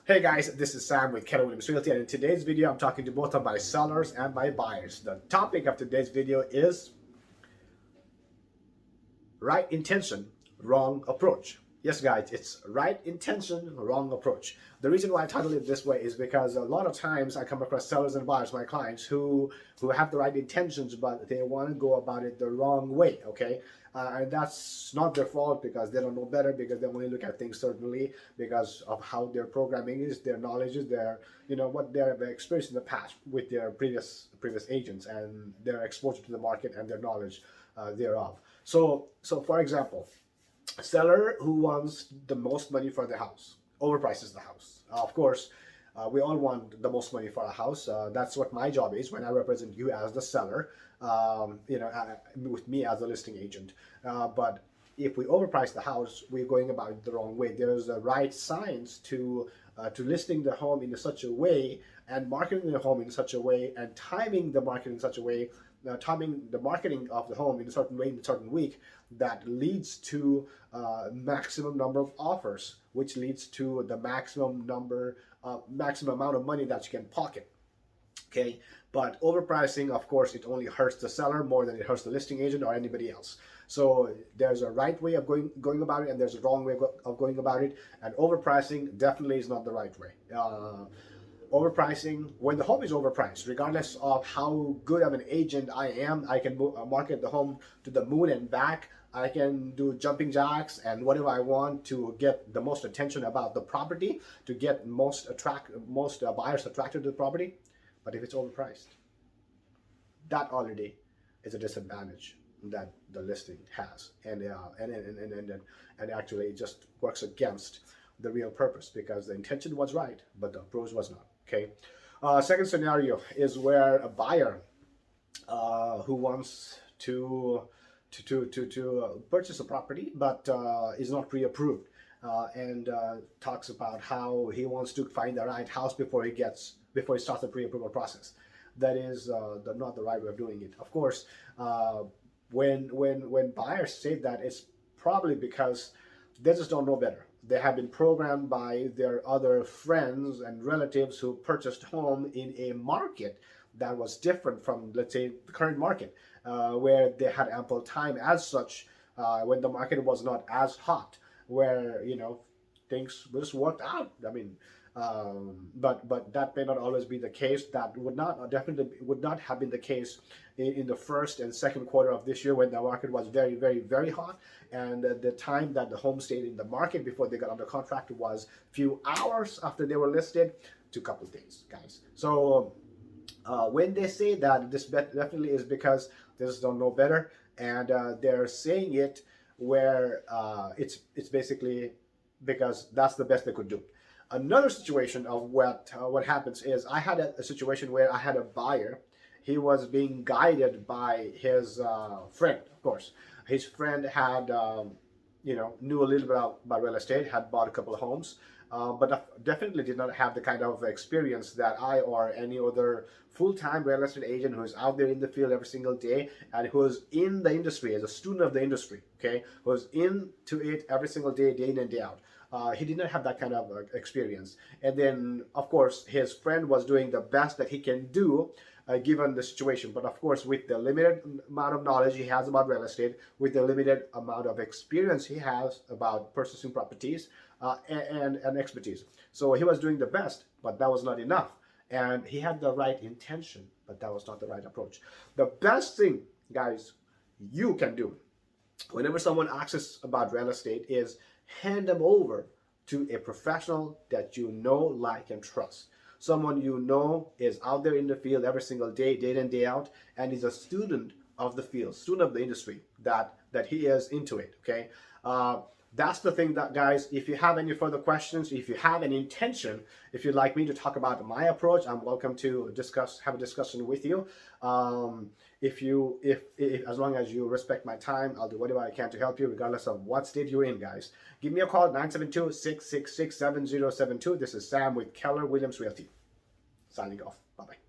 Hey guys, this is Sam with Keller Realty, and in today's video I'm talking to both of my sellers and my buyers. The topic of today's video is right intention, wrong approach. Yes guys, it's right intention, wrong approach. The reason why I titled it this way is because a lot of times I come across sellers and buyers, my clients, who have the right intentions, but they want to go about it the wrong way, okay? And that's not their fault because they don't know better, because they only look at things certainly because of how their programming is, their knowledge is, their, what they have experienced in the past with their previous agents and their exposure to the market and their knowledge thereof. So for example, a seller who wants the most money for the house overprices the house. Of course, we all want the most money for a house. That's what my job is when I represent you as the seller, with me as a listing agent. But if we overprice the house, we're going about it the wrong way. There's a right science to listing the home in such a way and marketing the home in such a way and timing the market in such a way, timing the marketing of the home in a certain way in a certain week that leads to maximum number of offers, which leads to the maximum amount of money that you can pocket. Okay, but overpricing, of course, it only hurts the seller more than it hurts the listing agent or anybody else. So there's a right way of going about it, and there's a wrong way of going about it. And overpricing definitely is not the right way. Overpricing, when the home is overpriced, regardless of how good of an agent I am, I can market the home to the moon and back. I can do jumping jacks and whatever I want to get the most attention about the property, to get most buyers attracted to the property. But if it's overpriced, that already is a disadvantage that the listing has, and actually it just works against the real purpose, because the intention was right, but the approach was not. Okay. Second scenario is where a buyer who wants to purchase a property but is not pre-approved, and talks about how he wants to find the right house before he starts the pre-approval process. That is not the right way of doing it. Of course, when buyers say that, it's probably because they just don't know better. They have been programmed by their other friends and relatives who purchased home in a market that was different from, let's say, the current market, where they had ample time as such, when the market was not as hot, where things just worked out. I mean, but that may not always be the case. That definitely would not have been the case in the first and second quarter of this year, when the market was very, very, very hot, and the time that the home stayed in the market before they got under contract was few hours after they were listed to a couple of days, guys. So when they say that, this definitely is because they just don't know better, and they're saying it where it's basically because that's the best they could do. Another situation of what happens is, I had a situation where I had a buyer. He was being guided by his friend. Of course, his friend had knew a little bit about real estate, had bought a couple of homes, but definitely did not have the kind of experience that I or any other full-time real estate agent who is out there in the field every single day, and who is in the industry as a student of the industry, okay, who is into it every single day, day in and day out. He did not have that kind of experience. And then, of course, his friend was doing the best that he can do, given the situation. But of course, with the limited amount of knowledge he has about real estate, with the limited amount of experience he has about purchasing properties, and expertise. So he was doing the best, but that was not enough. And he had the right intention, but that was not the right approach. The best thing, guys, you can do whenever someone asks us about real estate is hand them over to a professional that you know, like, and trust. Someone you know is out there in the field every single day, day in, day out, and is a student of the field, student of the industry, that he is into it, okay? That's the thing, that guys, if you have any further questions, if you have an intention, if you'd like me to talk about my approach, I'm welcome to have a discussion with you. If as long as you respect my time, I'll do whatever I can to help you, regardless of what state you're in, guys. Give me a call, 972-666-7072. This is Sam with Keller Williams Realty. Signing off. Bye-bye.